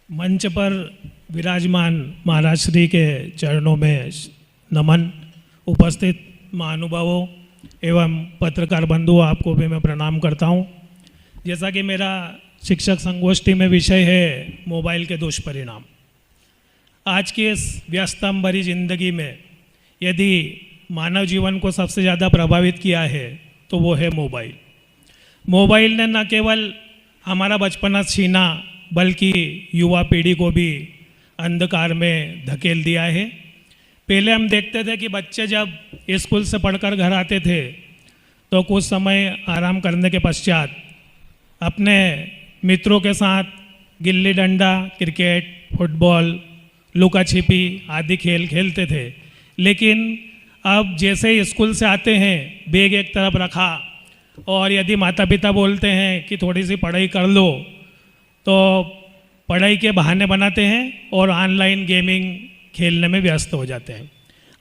मंच पर विराजमान महाराज श्री के चरणों में नमन। उपस्थित महानुभावों एवं पत्रकार बंधुओं, आपको भी मैं प्रणाम करता हूं। जैसा कि मेरा शिक्षक संगोष्ठी में विषय है मोबाइल के दुष्परिणाम। आज की इस व्यस्तम भरी जिंदगी में यदि मानव जीवन को सबसे ज़्यादा प्रभावित किया है तो वो है मोबाइल। मोबाइल ने न केवल हमारा बचपना छीना बल्कि युवा पीढ़ी को भी अंधकार में धकेल दिया है। पहले हम देखते थे कि बच्चे जब स्कूल से पढ़कर घर आते थे तो कुछ समय आराम करने के पश्चात अपने मित्रों के साथ गिल्ली डंडा, क्रिकेट, फुटबॉल, लुका छिपी आदि खेल खेलते थे। लेकिन अब जैसे ही स्कूल से आते हैं, बैग एक तरफ रखा और यदि माता पिता बोलते हैं कि थोड़ी सी पढ़ाई कर लो तो पढ़ाई के बहाने बनाते हैं और ऑनलाइन गेमिंग खेलने में व्यस्त हो जाते हैं।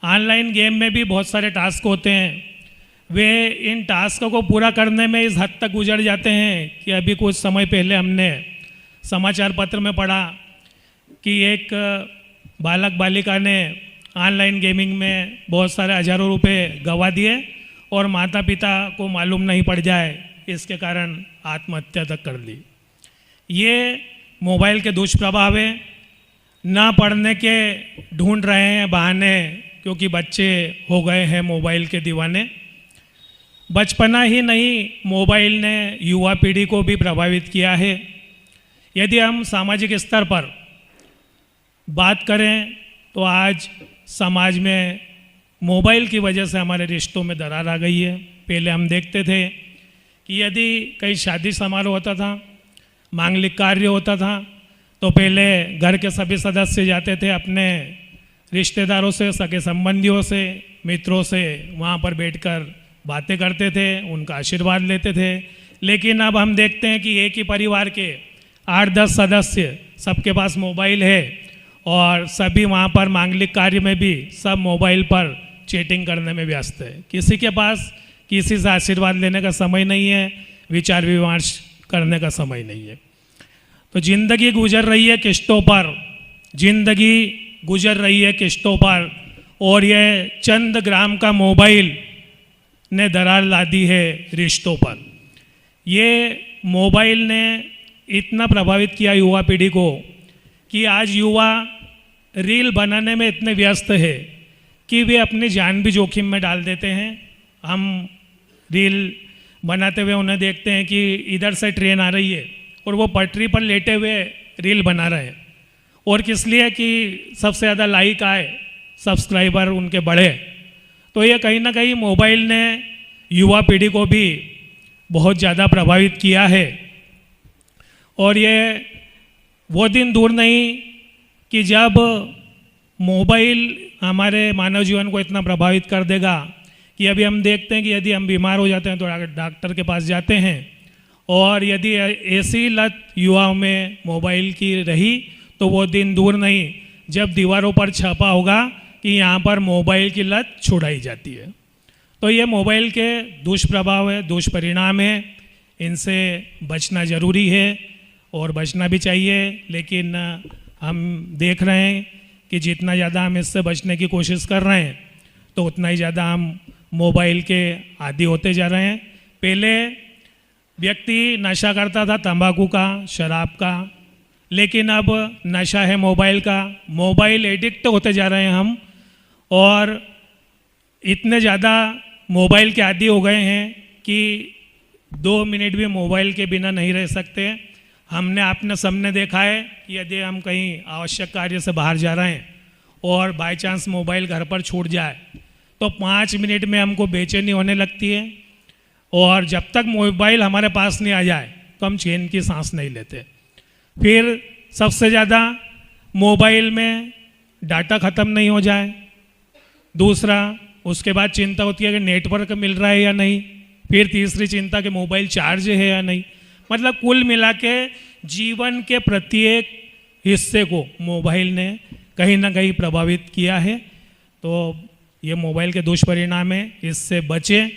ऑनलाइन गेम में भी बहुत सारे टास्क होते हैं। वे इन टास्क को पूरा करने में इस हद तक गुजर जाते हैं कि अभी कुछ समय पहले हमने समाचार पत्र में पढ़ा कि एक बालक बालिका ने ऑनलाइन गेमिंग में बहुत सारे हज़ारों रुपए गंवा दिए और माता पिता को मालूम नहीं पड़ जाए, इसके कारण आत्महत्या तक कर ली। ये मोबाइल के दुष्प्रभाव है। ना पढ़ने के ढूंढ रहे हैं बहाने, क्योंकि बच्चे हो गए हैं मोबाइल के दीवाने। बचपना ही नहीं, मोबाइल ने युवा पीढ़ी को भी प्रभावित किया है। यदि हम सामाजिक स्तर पर बात करें तो आज समाज में मोबाइल की वजह से हमारे रिश्तों में दरार आ गई है। पहले हम देखते थे कि यदि कहीं शादी समारोह होता था, मांगलिक कार्य होता था, तो पहले घर के सभी सदस्य जाते थे अपने रिश्तेदारों से, सगे संबंधियों से, मित्रों से, वहाँ पर बैठकर बातें करते थे, उनका आशीर्वाद लेते थे। लेकिन अब हम देखते हैं कि एक ही परिवार के 8-10 सदस्य, सबके पास मोबाइल है और सभी वहाँ पर मांगलिक कार्य में भी सब मोबाइल पर चैटिंग करने में व्यस्त है। किसी के पास किसी से आशीर्वाद लेने का समय नहीं है, विचार विमर्श करने का समय नहीं है। तो जिंदगी गुजर रही है किश्तों पर, जिंदगी गुजर रही है किश्तों पर, और ये चंद ग्राम का मोबाइल ने दरार ला दी है रिश्तों पर। ये मोबाइल ने इतना प्रभावित किया युवा पीढ़ी को कि आज युवा रील बनाने में इतने व्यस्त है कि वे अपनी जान भी जोखिम में डाल देते हैं। हम रील बनाते हुए उन्हें देखते हैं कि इधर से ट्रेन आ रही है और वो पटरी पर लेटे हुए रील बना रहे हैं, और किस लिए कि सबसे ज़्यादा लाइक आए, सब्सक्राइबर उनके बढ़े। तो ये कहीं ना कहीं मोबाइल ने युवा पीढ़ी को भी बहुत ज़्यादा प्रभावित किया है। और ये वो दिन दूर नहीं कि जब मोबाइल हमारे मानव जीवन को इतना प्रभावित कर देगा कि अभी हम देखते हैं कि यदि हम बीमार हो जाते हैं तो डॉक्टर के पास जाते हैं, और यदि ऐसी लत युवाओं में मोबाइल की रही तो वो दिन दूर नहीं जब दीवारों पर छपा होगा कि यहाँ पर मोबाइल की लत छुड़ाई जाती है। तो ये मोबाइल के दुष्प्रभाव है, दुष्परिणाम है। इनसे बचना ज़रूरी है और बचना भी चाहिए। लेकिन हम देख रहे हैं कि जितना ज़्यादा हम इससे बचने की कोशिश कर रहे हैं तो उतना ही ज़्यादा हम मोबाइल के आदी होते जा रहे हैं। पहले व्यक्ति नशा करता था तंबाकू का, शराब का, लेकिन अब नशा है मोबाइल का। मोबाइल एडिक्ट होते जा रहे हैं हम, और इतने ज़्यादा मोबाइल के आदी हो गए हैं कि 2 मिनट भी मोबाइल के बिना नहीं रह सकते। हमने आपने सबने देखा है कि यदि हम कहीं आवश्यक कार्य से बाहर जा रहे हैं और बाय चांस मोबाइल घर पर छूट जाए तो 5 मिनट में हमको बेचैनी होने लगती है, और जब तक मोबाइल हमारे पास नहीं आ जाए तो हम चैन की सांस नहीं लेते। फिर सबसे ज़्यादा मोबाइल में डाटा ख़त्म नहीं हो जाए। दूसरा, उसके बाद चिंता होती है कि नेटवर्क मिल रहा है या नहीं। फिर तीसरी चिंता कि मोबाइल चार्ज है या नहीं। मतलब कुल मिला के जीवन के प्रत्येक हिस्से को मोबाइल ने कहीं ना कहीं प्रभावित किया है। तो ये मोबाइल के दुष्परिणाम है, इससे बचें।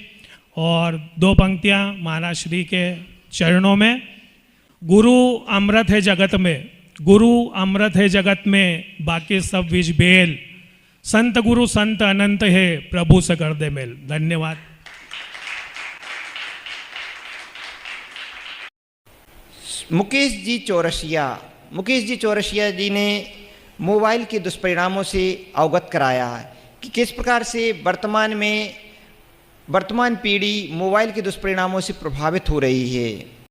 और 2 पंक्तियाँ महाराज श्री के चरणों में। गुरु अमृत है जगत में गुरु अमृत है जगत में, बाकी सब विष बेल। संत गुरु संत अनंत है, प्रभु से कर दे मेल। धन्यवाद। मुकेश जी चौरसिया जी ने मोबाइल के दुष्परिणामों से अवगत कराया कि किस प्रकार से वर्तमान पीढ़ी मोबाइल के दुष्परिणामों से प्रभावित हो रही है।